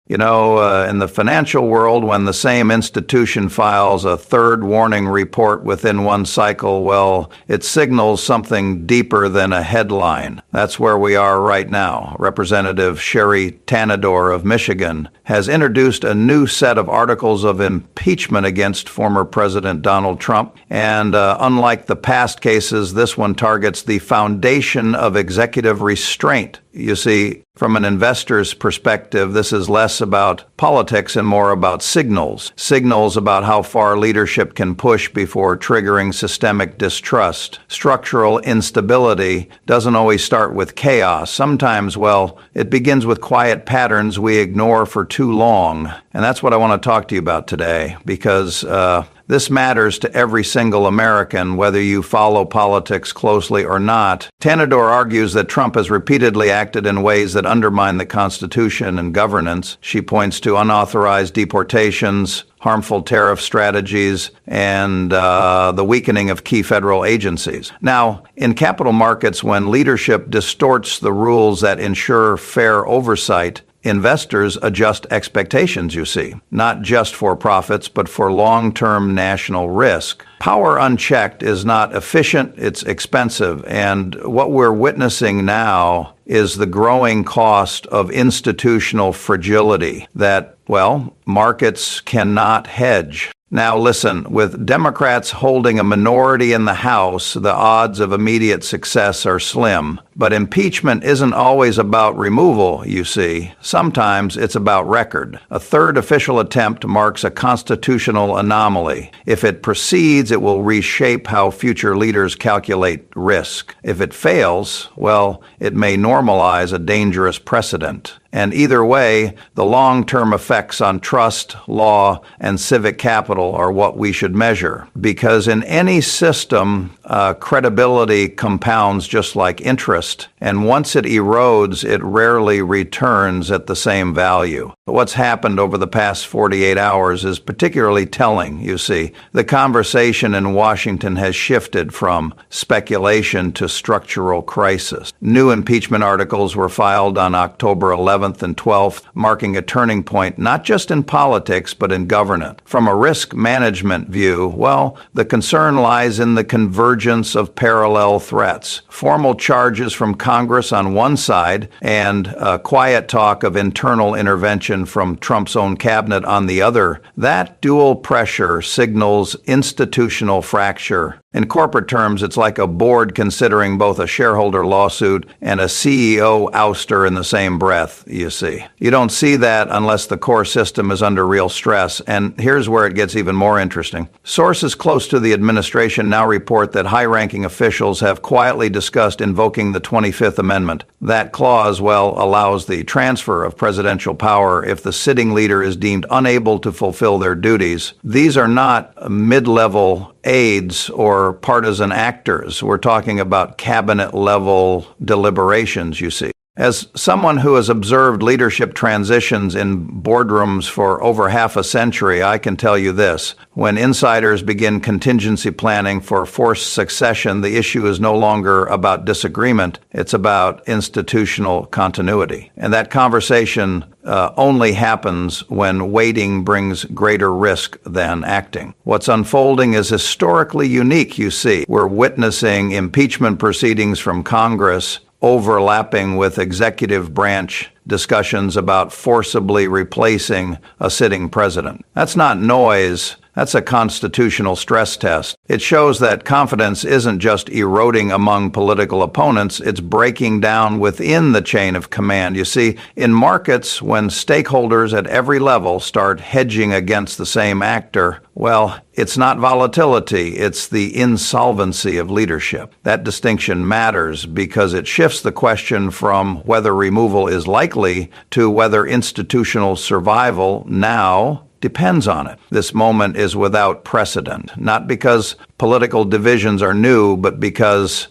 In the financial world, when the same institution files a third warning report within one cycle, well, it signals something deeper than a headline. That's where we are right now. Representative Sherry Tanador of Michigan has introduced a new set of articles of impeachment against former President Donald Trump. And unlike the past cases, this one targets the foundation of executive restraint. You see, from an investor's perspective, this is less about politics and more about signals. Signals about how far leadership can push before triggering systemic distrust. Structural instability doesn't always start with chaos. Sometimes, it begins with quiet patterns we ignore for too long. And that's what I want to talk to you about today, because this matters to every single American, whether you follow politics closely or not. Tanador argues that Trump has repeatedly acted in ways that undermine the Constitution and governance. She points to unauthorized deportations, harmful tariff strategies, and the weakening of key federal agencies. Now, in capital markets, when leadership distorts the rules that ensure fair oversight, investors adjust expectations, you see, not just for profits, but for long-term national risk. Power unchecked is not efficient, it's expensive. And what we're witnessing now is the growing cost of institutional fragility that, markets cannot hedge. Now listen, with Democrats holding a minority in the House, the odds of immediate success are slim. But impeachment isn't always about removal, you see. Sometimes it's about record. A third official attempt marks a constitutional anomaly. If it proceeds, it will reshape how future leaders calculate risk. If it fails, it may normalize a dangerous precedent. And either way, the long-term effects on trust, law, and civic capital are what we should measure. Because in any system, credibility compounds just like interest. And once it erodes, it rarely returns at the same value. But what's happened over the past 48 hours is particularly telling, you see. The conversation in Washington has shifted from speculation to structural crisis. New impeachment articles were filed on October 11th and 12th, marking a turning point not just in politics, but in governance. From a risk management view, the concern lies in the convergence of parallel threats. Formal charges from Congress on one side and quiet talk of internal intervention from Trump's own cabinet on the other. That dual pressure signals institutional fracture. In corporate terms, it's like a board considering both a shareholder lawsuit and a CEO ouster in the same breath, you see. You don't see that unless the core system is under real stress. And here's where it gets even more interesting. Sources close to the administration now report that high-ranking officials have quietly discussed invoking the 25th Amendment. That clause, allows the transfer of presidential power if the sitting leader is deemed unable to fulfill their duties. These are not mid-level aides or partisan actors. We're talking about cabinet-level deliberations, you see. As someone who has observed leadership transitions in boardrooms for over half a century, I can tell you this. When insiders begin contingency planning for forced succession, the issue is no longer about disagreement. It's about institutional continuity. And that conversation only happens when waiting brings greater risk than acting. What's unfolding is historically unique, you see. We're witnessing impeachment proceedings from Congress overlapping with executive branch discussions about forcibly replacing a sitting president. That's not noise. That's a constitutional stress test. It shows that confidence isn't just eroding among political opponents, it's breaking down within the chain of command. You see, in markets, when stakeholders at every level start hedging against the same actor, it's not volatility, it's the insolvency of leadership. That distinction matters because it shifts the question from whether removal is likely to whether institutional survival now depends on it. This moment is without precedent, not because political divisions are new, but because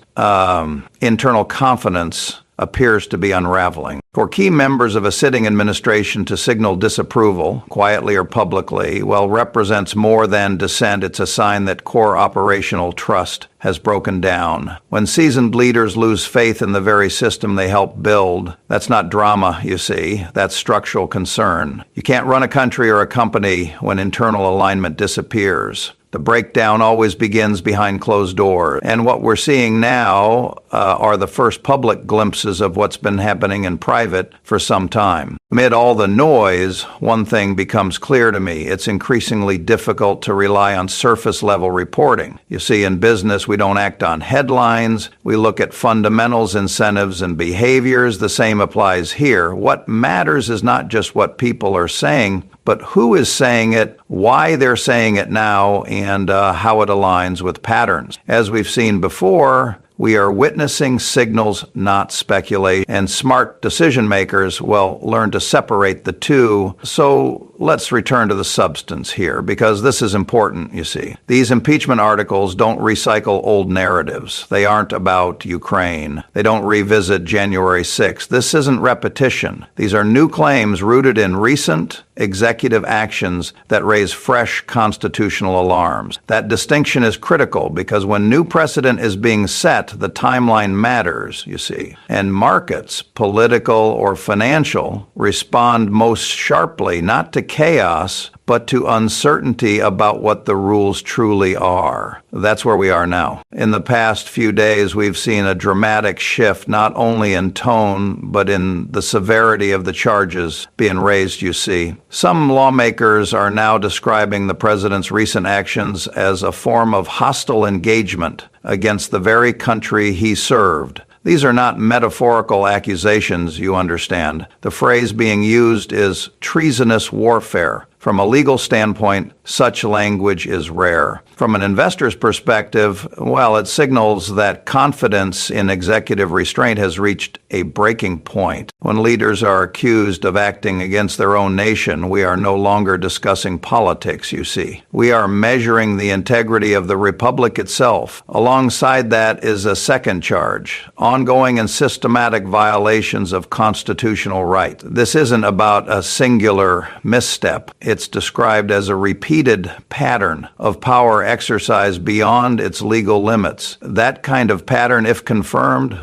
internal confidence appears to be unraveling. For key members of a sitting administration to signal disapproval, quietly or publicly, represents more than dissent. It's a sign that core operational trust has broken down. When seasoned leaders lose faith in the very system they help build, that's not drama, you see. That's structural concern. You can't run a country or a company when internal alignment disappears. The breakdown always begins behind closed doors. And what we're seeing now are the first public glimpses of what's been happening in private for some time. Amid all the noise, one thing becomes clear to me. It's increasingly difficult to rely on surface-level reporting. You see, in business, we don't act on headlines. We look at fundamentals, incentives, and behaviors. The same applies here. What matters is not just what people are saying, but who is saying it, why they're saying it now, and how it aligns with patterns. As we've seen before, we are witnessing signals, not speculation, and smart decision makers will learn to separate the two. So let's return to the substance here, because this is important, you see. These impeachment articles don't recycle old narratives. They aren't about Ukraine. They don't revisit January 6th. This isn't repetition. These are new claims rooted in recent executive actions that raise fresh constitutional alarms. That distinction is critical because when new precedent is being set, the timeline matters, you see. And markets, political or financial, respond most sharply, not to chaos, but to uncertainty about what the rules truly are. That's where we are now. In the past few days, we've seen a dramatic shift, not only in tone, but in the severity of the charges being raised, you see. Some lawmakers are now describing the president's recent actions as a form of hostile engagement against the very country he served. These are not metaphorical accusations, you understand. The phrase being used is treasonous warfare. From a legal standpoint, such language is rare. From an investor's perspective, it signals that confidence in executive restraint has reached a breaking point. When leaders are accused of acting against their own nation, we are no longer discussing politics, you see. We are measuring the integrity of the republic itself. Alongside that is a second charge, ongoing and systematic violations of constitutional right. This isn't about a singular misstep. It's described as a repeated pattern of power exercised beyond its legal limits. That kind of pattern, if confirmed,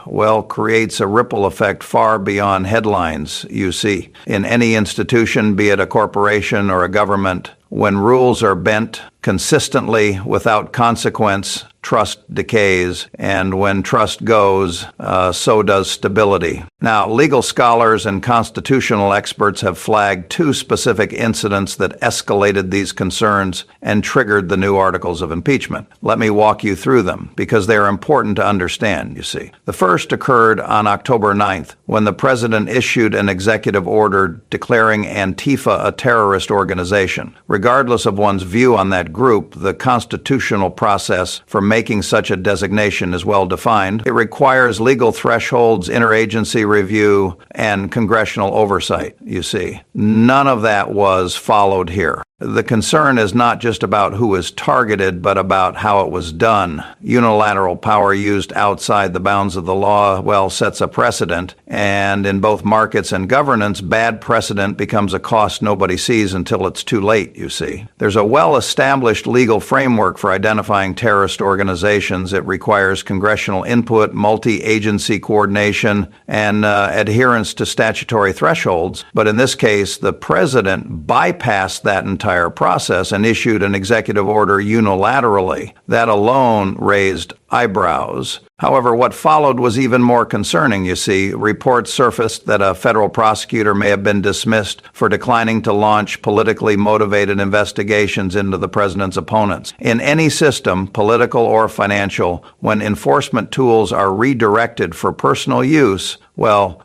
creates a ripple effect far beyond headlines, you see. In any institution, be it a corporation or a government, when rules are bent consistently without consequence, trust decays, and when trust goes, so does stability. Now, legal scholars and constitutional experts have flagged two specific incidents that escalated these concerns and triggered the new articles of impeachment. Let me walk you through them, because they are important to understand, you see. The first occurred on October 9th, when the president issued an executive order declaring Antifa a terrorist organization. Regardless of one's view on that group, the constitutional process for making such a designation is well defined. It requires legal thresholds, interagency review, and congressional oversight, you see. None of that was followed here. The concern is not just about who was targeted, but about how it was done. Unilateral power used outside the bounds of the law, sets a precedent. And in both markets and governance, bad precedent becomes a cost nobody sees until it's too late, you see. There's a well-established legal framework for identifying terrorist organizations. It requires congressional input, multi-agency coordination, and adherence to statutory thresholds. But in this case, the president bypassed that entire process and issued an executive order unilaterally. That alone raised eyebrows. However, what followed was even more concerning, you see. Reports surfaced that a federal prosecutor may have been dismissed for declining to launch politically motivated investigations into the president's opponents. In any system, political or financial, when enforcement tools are redirected for personal use,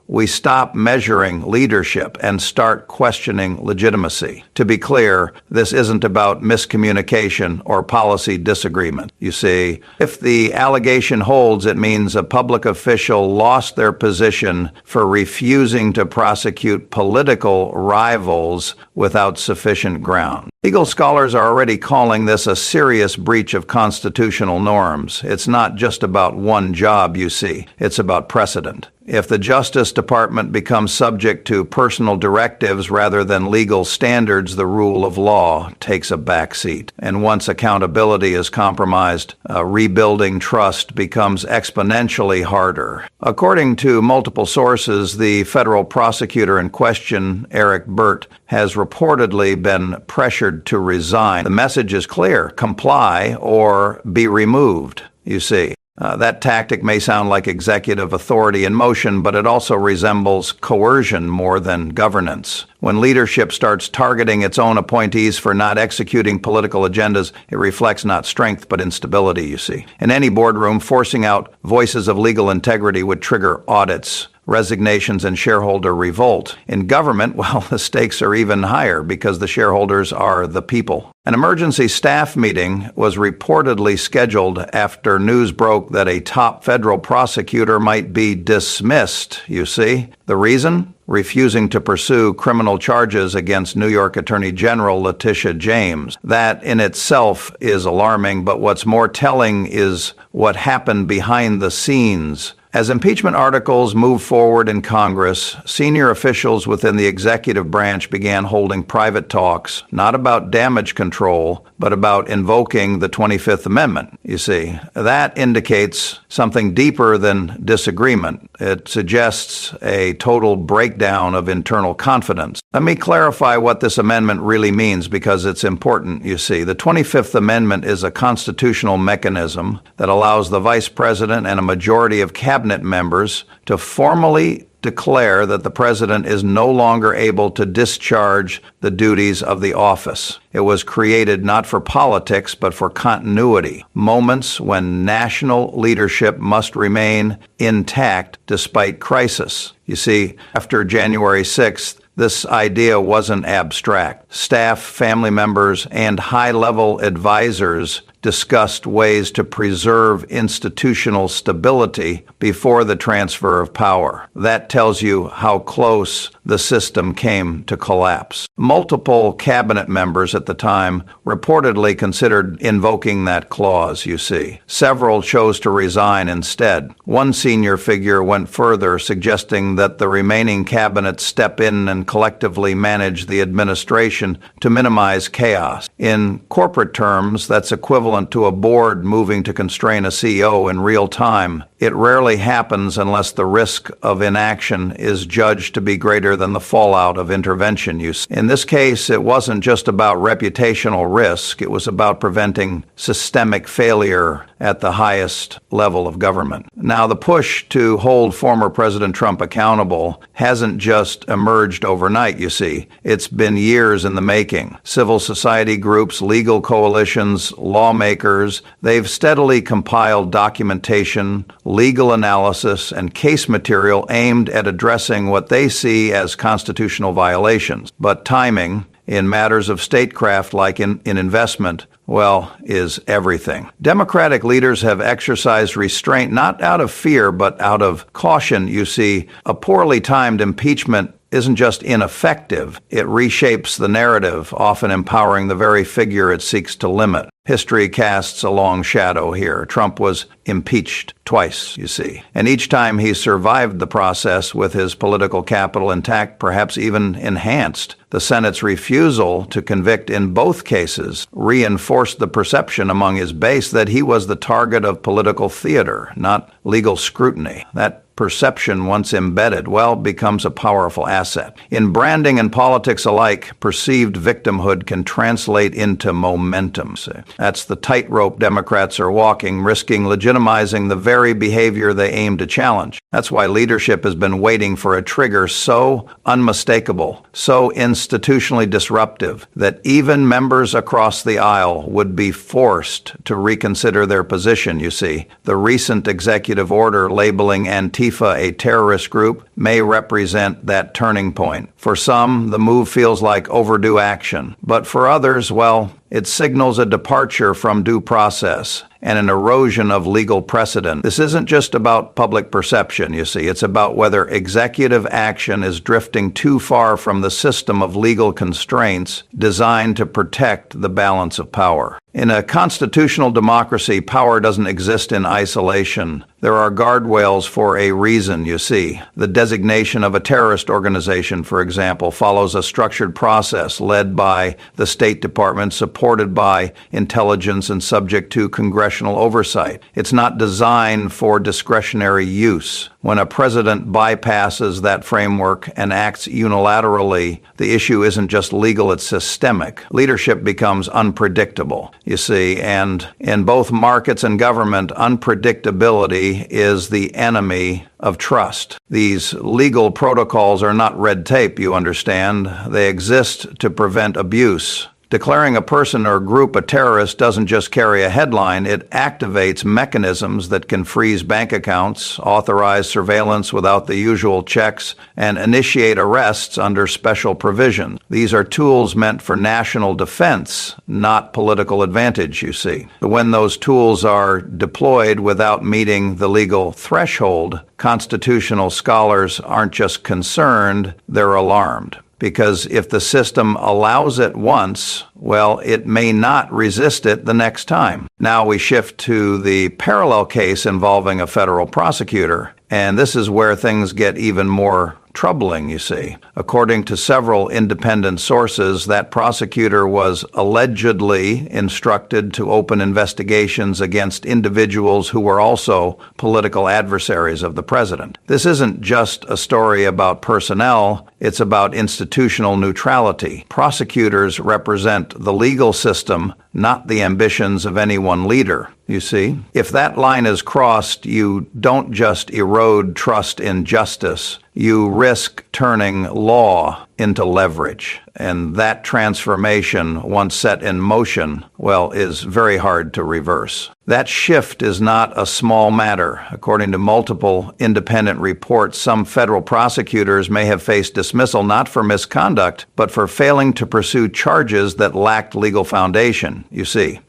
we stop measuring leadership and start questioning legitimacy. To be clear, this isn't about miscommunication or policy disagreement. You see, if the allegation holds, it means a public official lost their position for refusing to prosecute political rivals without sufficient ground. Legal scholars are already calling this a serious breach of constitutional norms. It's not just about one job, you see. It's about precedent. If the Justice Department becomes subject to personal directives rather than legal standards, the rule of law takes a backseat. And once accountability is compromised, rebuilding trust becomes exponentially harder. According to multiple sources, the federal prosecutor in question, Eric Burt, has reportedly been pressured to resign. The message is clear: comply or be removed, you see. That tactic may sound like executive authority in motion, but it also resembles coercion more than governance. When leadership starts targeting its own appointees for not executing political agendas, it reflects not strength, but instability, you see. In any boardroom, forcing out voices of legal integrity would trigger audits, resignations, and shareholder revolt. In government, well, the stakes are even higher because the shareholders are the people. An emergency staff meeting was reportedly scheduled after news broke that a top federal prosecutor might be dismissed, you see. The reason? Refusing to pursue criminal charges against New York Attorney General Letitia James. That in itself is alarming, but what's more telling is what happened behind the scenes. As impeachment articles moved forward in Congress, senior officials within the executive branch began holding private talks, not about damage control, but about invoking the 25th Amendment. You see, that indicates something deeper than disagreement. It suggests a total breakdown of internal confidence. Let me clarify what this amendment really means because it's important, you see. The 25th Amendment is a constitutional mechanism that allows the vice president and a majority of cabinet members to formally declare that the president is no longer able to discharge the duties of the office. It was created not for politics, but for continuity, moments when national leadership must remain intact despite crisis. You see, after January 6th, this idea wasn't abstract. Staff, family members, and high-level advisors discussed ways to preserve institutional stability before the transfer of power. That tells you how close the system came to collapse. Multiple cabinet members at the time reportedly considered invoking that clause, you see. Several chose to resign instead. One senior figure went further, suggesting that the remaining cabinet step in and collectively manage the administration to minimize chaos. In corporate terms, that's equivalent to a board moving to constrain a CEO in real time. It rarely happens unless the risk of inaction is judged to be greater than the fallout of intervention use. In this case, it wasn't just about reputational risk. It was about preventing systemic failure at the highest level of government. Now, the push to hold former President Trump accountable hasn't just emerged overnight, you see. It's been years in the making. Civil society groups, legal coalitions, lawmakers, they've steadily compiled documentation, legal analysis, and case material aimed at addressing what they see as constitutional violations. But timing, in matters of statecraft like in investment, well, is everything. Democratic leaders have exercised restraint not out of fear, but out of caution. You see, a poorly timed impeachment isn't just ineffective, it reshapes the narrative, often empowering the very figure it seeks to limit. History casts a long shadow here. Trump was impeached twice, you see. And each time he survived the process with his political capital intact, perhaps even enhanced. The Senate's refusal to convict in both cases reinforced the perception among his base that he was the target of political theater, not legal scrutiny. That perception, once embedded, well, becomes a powerful asset. In branding and politics alike, perceived victimhood can translate into momentum. That's the tightrope Democrats are walking, risking legitimizing the very behavior they aim to challenge. That's why leadership has been waiting for a trigger so unmistakable, so institutionally disruptive, that even members across the aisle would be forced to reconsider their position, you see. The recent executive order labeling Antifa a terrorist group may represent that turning point. For some, the move feels like overdue action. But for others, well, it signals a departure from due process and an erosion of legal precedent. This isn't just about public perception, you see. It's about whether executive action is drifting too far from the system of legal constraints designed to protect the balance of power. In a constitutional democracy, power doesn't exist in isolation. There are guardrails for a reason, you see. The designation of a terrorist organization, for example, follows a structured process led by the State Department, supported by intelligence and subject to congressional oversight. It's not designed for discretionary use. When a president bypasses that framework and acts unilaterally, the issue isn't just legal, it's systemic. Leadership becomes unpredictable, you see, and in both markets and government, unpredictability is the enemy of trust. These legal protocols are not red tape, you understand. They exist to prevent abuse. Declaring a person or group a terrorist doesn't just carry a headline, it activates mechanisms that can freeze bank accounts, authorize surveillance without the usual checks, and initiate arrests under special provision. These are tools meant for national defense, not political advantage, you see. When those tools are deployed without meeting the legal threshold, constitutional scholars aren't just concerned, they're alarmed. Because if the system allows it once, well, it may not resist it the next time. Now we shift to the parallel case involving a federal prosecutor, and this is where things get even more troubling, you see. According to several independent sources, that prosecutor was allegedly instructed to open investigations against individuals who were also political adversaries of the president. This isn't just a story about personnel, it's about institutional neutrality. Prosecutors represent the legal system, not the ambitions of any one leader. You see, if that line is crossed, you don't just erode trust in justice, you risk turning law into leverage. And that transformation, once set in motion, well, is very hard to reverse. That shift is not a small matter. According to multiple independent reports, some federal prosecutors may have faced dismissal not for misconduct, but for failing to pursue charges that lacked legal foundation, you see.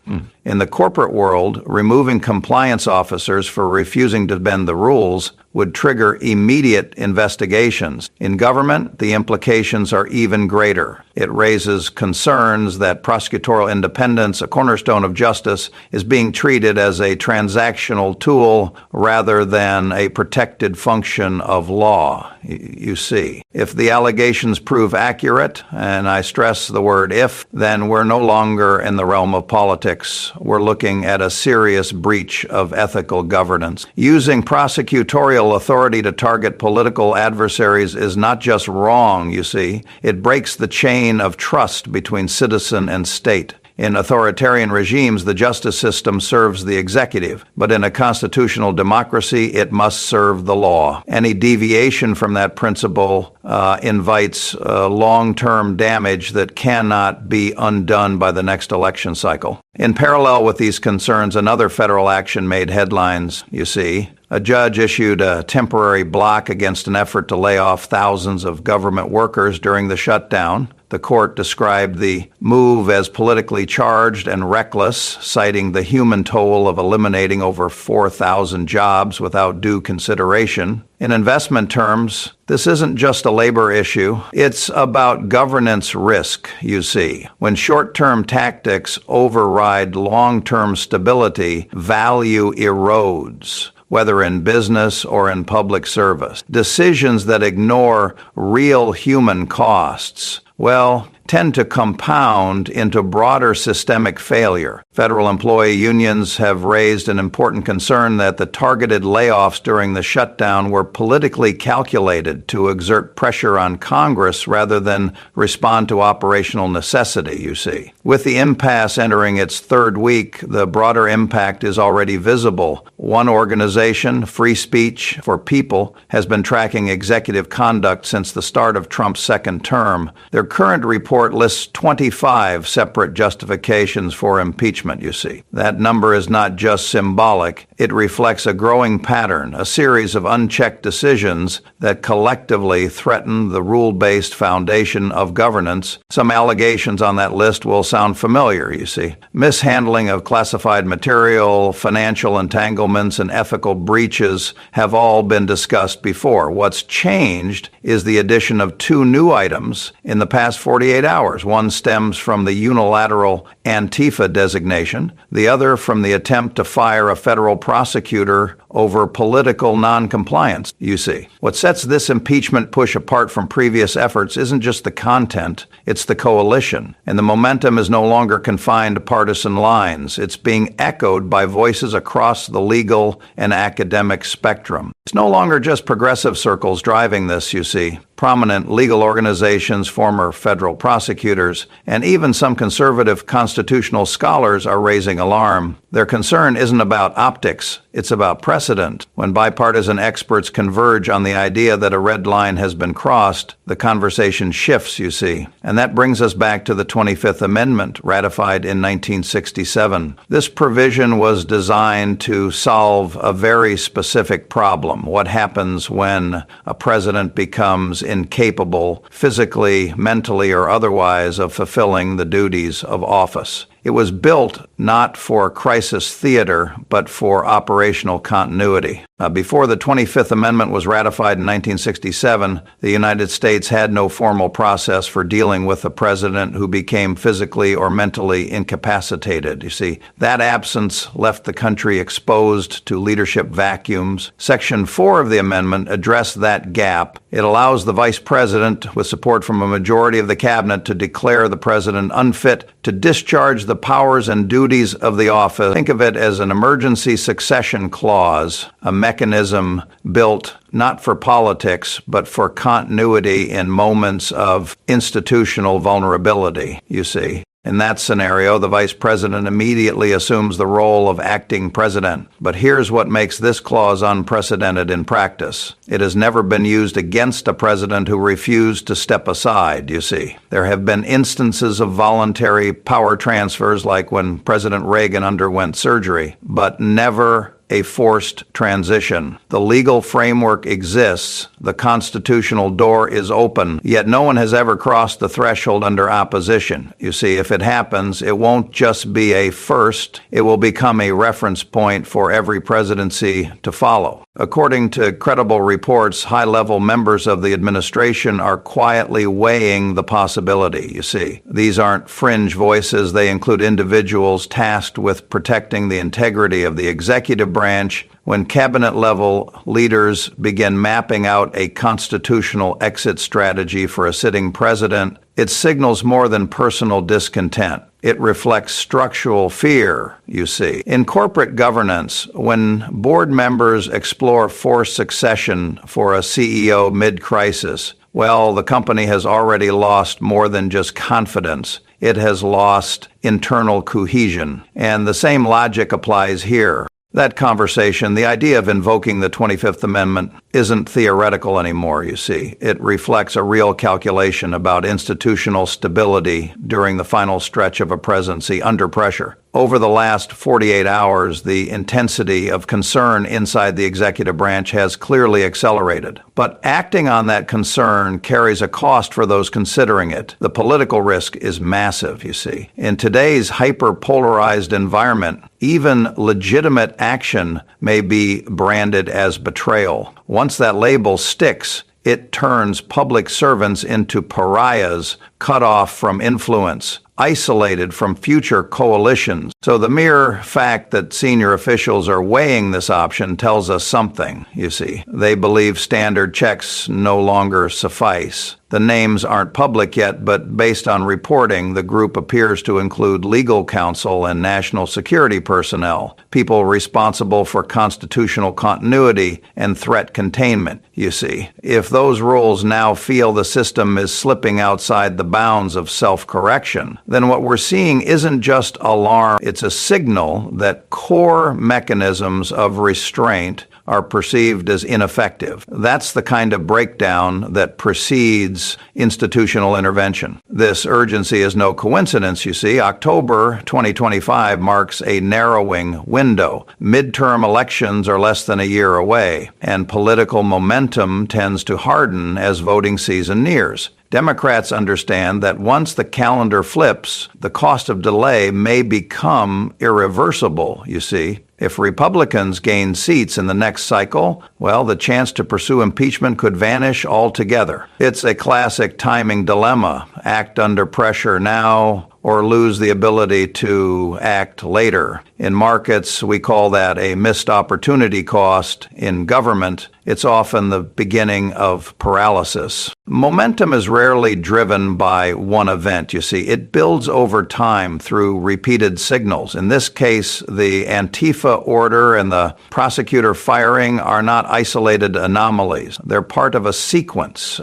In the corporate world, removing compliance officers for refusing to bend the rules would trigger immediate investigations. In government, the implications are even greater. It raises concerns that prosecutorial independence, a cornerstone of justice, is being treated as a transactional tool rather than a protected function of law. You see, if the allegations prove accurate, and I stress the word if, then we're no longer in the realm of politics. We're looking at a serious breach of ethical governance. Using prosecutorial authority to target political adversaries is not just wrong, you see. It breaks the chain of trust between citizen and state. In authoritarian regimes, the justice system serves the executive, but in a constitutional democracy, it must serve the law. Any deviation from that principle invites long-term damage that cannot be undone by the next election cycle. In parallel with these concerns, another federal action made headlines, you see. A judge issued a temporary block against an effort to lay off thousands of government workers during the shutdown. The court described the move as politically charged and reckless, citing the human toll of eliminating over 4,000 jobs without due consideration. In investment terms, this isn't just a labor issue. It's about governance risk, you see. When short-term tactics override long-term stability, value erodes, whether in business or in public service. Decisions that ignore real human costs, well, tend to compound into broader systemic failure. Federal employee unions have raised an important concern that the targeted layoffs during the shutdown were politically calculated to exert pressure on Congress rather than respond to operational necessity, you see. With the impasse entering its third week, the broader impact is already visible. One organization, Free Speech for People, has been tracking executive conduct since the start of Trump's second term. Their current report lists 25 separate justifications for impeachment, you see. That number is not just symbolic. It reflects a growing pattern, a series of unchecked decisions that collectively threaten the rule-based foundation of governance. Some allegations on that list will sound familiar, you see. Mishandling of classified material, financial entanglements, and ethical breaches have all been discussed before. What's changed is the addition of two new items in the past 48 hours. One stems from the unilateral Antifa designation, the other from the attempt to fire a federal prosecutor over political noncompliance, you see. What sets this impeachment push apart from previous efforts isn't just the content, it's the coalition. And the momentum is no longer confined to partisan lines. It's being echoed by voices across the legal and academic spectrum. It's no longer just progressive circles driving this, you see. Prominent legal organizations, former federal prosecutors, and even some conservative constitutional scholars are raising alarm. Their concern isn't about optics, it's about precedent. When bipartisan experts converge on the idea that a red line has been crossed, the conversation shifts, you see. And that brings us back to the 25th Amendment, ratified in 1967. This provision was designed to solve a very specific problem. What happens when a president becomes incapable, physically, mentally, or otherwise, of fulfilling the duties of office? It was built not for crisis theater, but for operational continuity. Before the 25th Amendment was ratified in 1967, the United States had no formal process for dealing with a president who became physically or mentally incapacitated. You see, that absence left the country exposed to leadership vacuums. Section 4 of the amendment addressed that gap. It allows the vice president, with support from a majority of the cabinet, to declare the president unfit to discharge the powers and duties of the office. Think of it as an emergency succession clause, a mechanism built not for politics, but for continuity in moments of institutional vulnerability, you see. In that scenario, the vice president immediately assumes the role of acting president. But here's what makes this clause unprecedented in practice. It has never been used against a president who refused to step aside, you see. There have been instances of voluntary power transfers, like when President Reagan underwent surgery, but never a forced transition. The legal framework exists, the constitutional door is open, yet no one has ever crossed the threshold under opposition. You see, if it happens, it won't just be a first, it will become a reference point for every presidency to follow. According to credible reports, high-level members of the administration are quietly weighing the possibility, you see. These aren't fringe voices, they include individuals tasked with protecting the integrity of the executive branch. When cabinet-level leaders begin mapping out a constitutional exit strategy for a sitting president, it signals more than personal discontent. It reflects structural fear, you see. In corporate governance, when board members explore forced succession for a CEO mid-crisis, well, the company has already lost more than just confidence. It has lost internal cohesion. And the same logic applies here. That conversation, the idea of invoking the 25th Amendment, isn't theoretical anymore, you see. It reflects a real calculation about institutional stability during the final stretch of a presidency under pressure. Over the last 48 hours, the intensity of concern inside the executive branch has clearly accelerated. But acting on that concern carries a cost for those considering it. The political risk is massive, you see. In today's hyper-polarized environment, even legitimate action may be branded as betrayal. Once that label sticks, it turns public servants into pariahs, cut off from influence, isolated from future coalitions. So the mere fact that senior officials are weighing this option tells us something, you see. They believe standard checks no longer suffice. The names aren't public yet, but based on reporting, the group appears to include legal counsel and national security personnel, people responsible for constitutional continuity and threat containment, you see. If those roles now feel the system is slipping outside the bounds of self-correction, then what we're seeing isn't just alarm, it's a signal that core mechanisms of restraint are perceived as ineffective. That's the kind of breakdown that precedes institutional intervention. This urgency is no coincidence, you see. October 2025 marks a narrowing window. Midterm elections are less than a year away, and political momentum tends to harden as voting season nears. Democrats understand that once the calendar flips, the cost of delay may become irreversible, you see. If Republicans gain seats in the next cycle, well, the chance to pursue impeachment could vanish altogether. It's a classic timing dilemma. Act under pressure now or lose the ability to act later. In markets, we call that a missed opportunity cost. In government, it's often the beginning of paralysis. Momentum is rarely driven by one event, you see. It builds over time through repeated signals. In this case, the Antifa order and the prosecutor firing are not isolated anomalies. They're part of a sequence.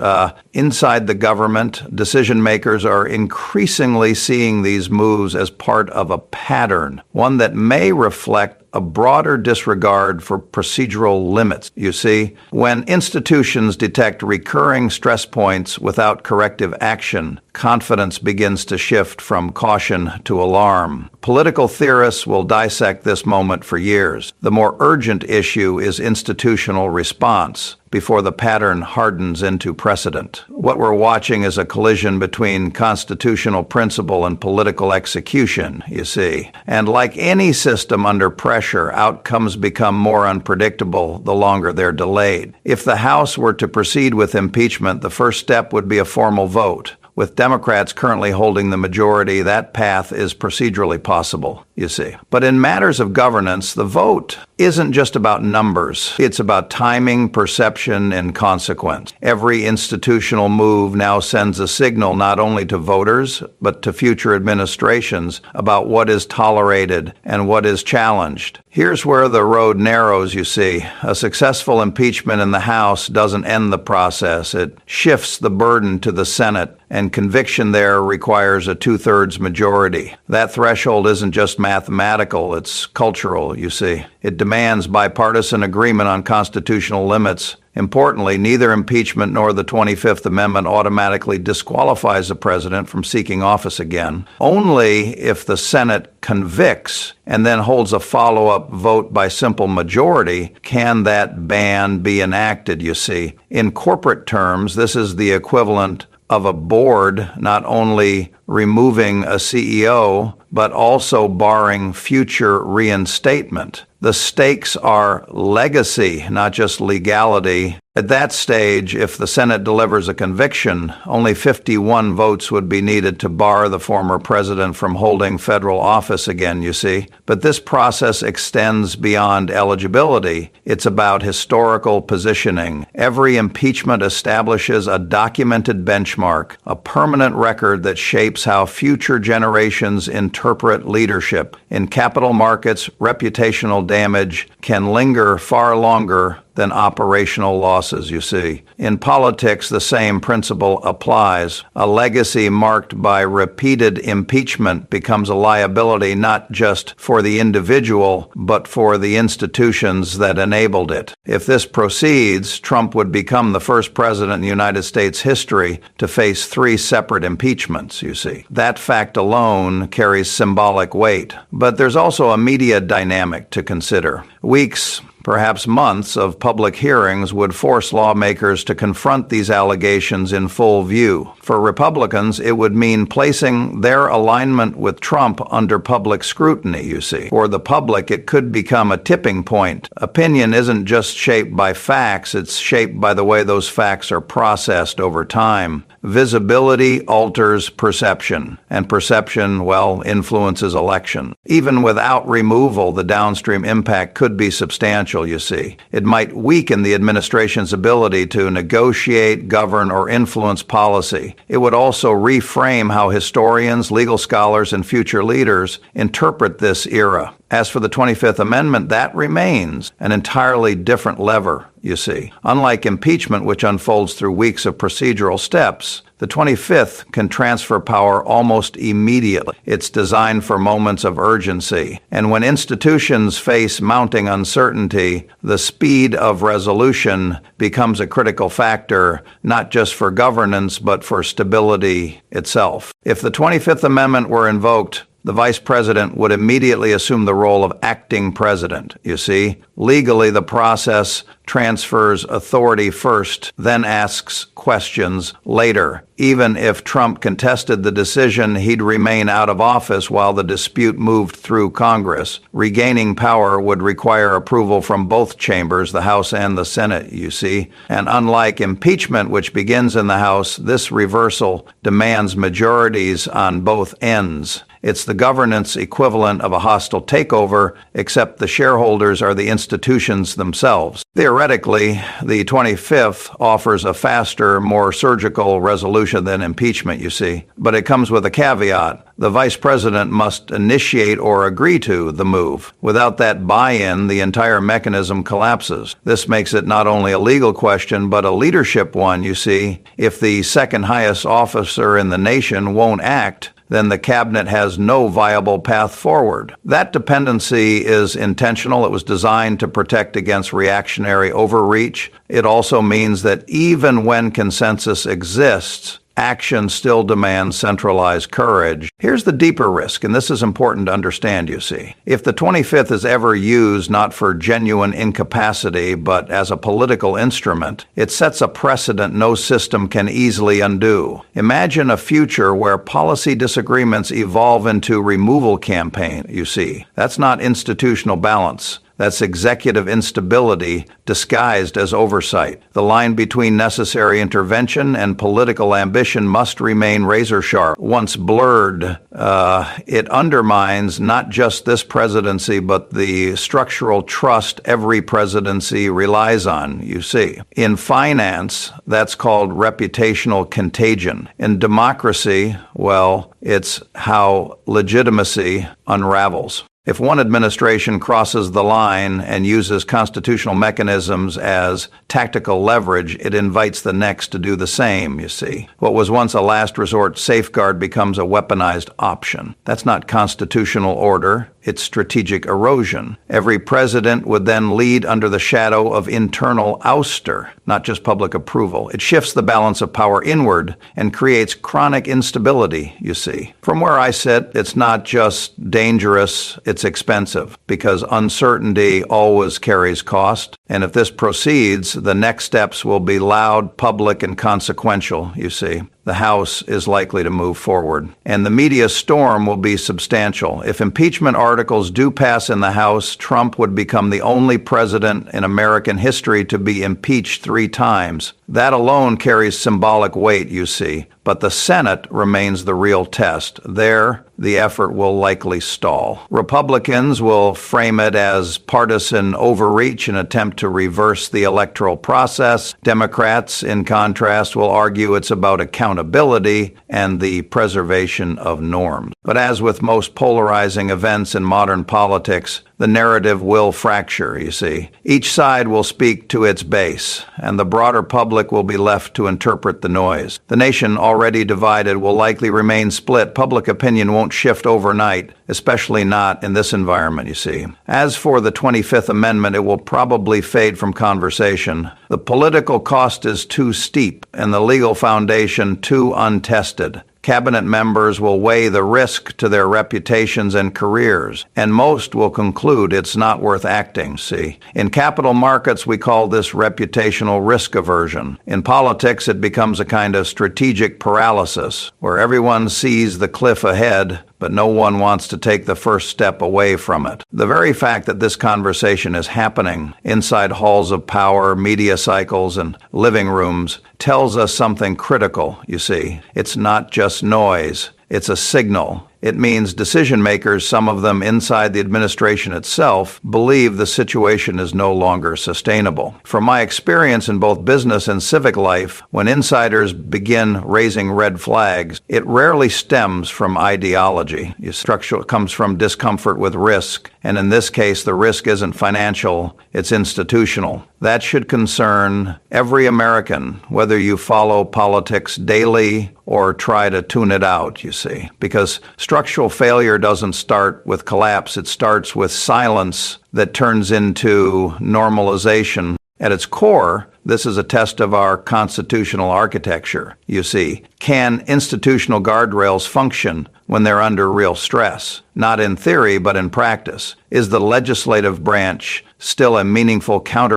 Inside the government, decision makers are increasingly seeing these moves as part of a pattern, one that may reflect a broader disregard for procedural limits. You see, when institutions detect recurring stress points without corrective action, confidence begins to shift from caution to alarm. Political theorists will dissect this moment for years. The more urgent issue is institutional response before the pattern hardens into precedent. What we're watching is a collision between constitutional principle and political execution, you see. And like any system under pressure, outcomes become more unpredictable the longer they're delayed. If the House were to proceed with impeachment, the first step would be a formal vote. With Democrats currently holding the majority, that path is procedurally possible, you see. But in matters of governance, the vote isn't just about numbers. It's about timing, perception, and consequence. Every institutional move now sends a signal not only to voters, but to future administrations about what is tolerated and what is challenged. Here's where the road narrows, you see. A successful impeachment in the House doesn't end the process. It shifts the burden to the Senate, and conviction there requires a 2/3 majority. That threshold isn't just mathematical, it's cultural, you see. It demands bipartisan agreement on constitutional limits. Importantly, neither impeachment nor the 25th Amendment automatically disqualifies the president from seeking office again. Only if the Senate convicts and then holds a follow-up vote by simple majority can that ban be enacted, you see. In corporate terms, this is the equivalent of a board not only removing a CEO, but also barring future reinstatement. The stakes are legacy, not just legality. At that stage, if the Senate delivers a conviction, only 51 votes would be needed to bar the former president from holding federal office again, you see. But this process extends beyond eligibility. It's about historical positioning. Every impeachment establishes a documented benchmark, a permanent record that shapes how future generations interpret leadership. In capital markets, reputational damage can linger far longer than operational losses, you see. In politics, the same principle applies. A legacy marked by repeated impeachment becomes a liability not just for the individual, but for the institutions that enabled it. If this proceeds, Trump would become the first president in United States history to face 3 separate impeachments, you see. That fact alone carries symbolic weight. But there's also a media dynamic to consider. Weeks, perhaps months of public hearings would force lawmakers to confront these allegations in full view. For Republicans, it would mean placing their alignment with Trump under public scrutiny, you see. For the public, it could become a tipping point. Opinion isn't just shaped by facts, it's shaped by the way those facts are processed over time. Visibility alters perception, and perception, well, influences election. Even without removal, the downstream impact could be substantial, you see. It might weaken the administration's ability to negotiate, govern, or influence policy. It would also reframe how historians, legal scholars, and future leaders interpret this era. As for the 25th Amendment, that remains an entirely different lever, you see. Unlike impeachment, which unfolds through weeks of procedural steps, the 25th can transfer power almost immediately. It's designed for moments of urgency. And when institutions face mounting uncertainty, the speed of resolution becomes a critical factor, not just for governance, but for stability itself. If the 25th Amendment were invoked, the vice president would immediately assume the role of acting president, you see. Legally, the process transfers authority first, then asks questions later. Even if Trump contested the decision, he'd remain out of office while the dispute moved through Congress. Regaining power would require approval from both chambers, the House and the Senate, you see. And unlike impeachment, which begins in the House, this reversal demands majorities on both ends. It's the governance equivalent of a hostile takeover, except the shareholders are the institutions themselves. Theoretically, the 25th offers a faster, more surgical resolution than impeachment, you see. But it comes with a caveat. The vice president must initiate or agree to the move. Without that buy-in, the entire mechanism collapses. This makes it not only a legal question, but a leadership one, you see. If the second highest officer in the nation won't act, then the cabinet has no viable path forward. That dependency is intentional. It was designed to protect against reactionary overreach. It also means that even when consensus exists, action still demands centralized courage. Here's the deeper risk, and this is important to understand, you see. If the 25th is ever used not for genuine incapacity, but as a political instrument, it sets a precedent no system can easily undo. Imagine a future where policy disagreements evolve into removal campaign, you see. That's not institutional balance. That's executive instability disguised as oversight. The line between necessary intervention and political ambition must remain razor sharp. Once blurred, it undermines not just this presidency, but the structural trust every presidency relies on, you see. In finance, that's called reputational contagion. In democracy, well, it's how legitimacy unravels. If one administration crosses the line and uses constitutional mechanisms as tactical leverage, it invites the next to do the same, you see. What was once a last resort safeguard becomes a weaponized option. That's not constitutional order. It's strategic erosion. Every president would then lead under the shadow of internal ouster, not just public approval. It shifts the balance of power inward and creates chronic instability, you see. From where I sit, it's not just dangerous, it's expensive, because uncertainty always carries cost. And if this proceeds, the next steps will be loud, public, and consequential, you see. The House is likely to move forward. And the media storm will be substantial. If impeachment articles do pass in the House, Trump would become the only president in American history to be impeached 3 times. That alone carries symbolic weight, you see. But the Senate remains the real test. There, the effort will likely stall. Republicans will frame it as partisan overreach, an attempt to reverse the electoral process. Democrats, in contrast, will argue it's about accountability and the preservation of norms. But as with most polarizing events in modern politics, the narrative will fracture, you see. Each side will speak to its base, and the broader public will be left to interpret the noise. The nation, already divided, will likely remain split. Public opinion won't shift overnight, especially not in this environment, you see. As for the 25th Amendment, it will probably fade from conversation. The political cost is too steep, and the legal foundation too untested. Cabinet members will weigh the risk to their reputations and careers, and most will conclude it's not worth acting, see. In capital markets, we call this reputational risk aversion. In politics, it becomes a kind of strategic paralysis, where everyone sees the cliff ahead, but no one wants to take the first step away from it. The very fact that this conversation is happening inside halls of power, media cycles, and living rooms tells us something critical, you see. It's not just noise. It's a signal. It means decision makers, some of them inside the administration itself, believe the situation is no longer sustainable. From my experience in both business and civic life, when insiders begin raising red flags, it rarely stems from ideology. Structure comes from discomfort with risk, and in this case, the risk isn't financial, it's institutional. That should concern every American, whether you follow politics daily or try to tune it out, you see. Because structural failure doesn't start with collapse, it starts with silence that turns into normalization. At its core, this is a test of our constitutional architecture. You see, can institutional guardrails function when they're under real stress? Not in theory, but in practice. Is the legislative branch still a meaningful counter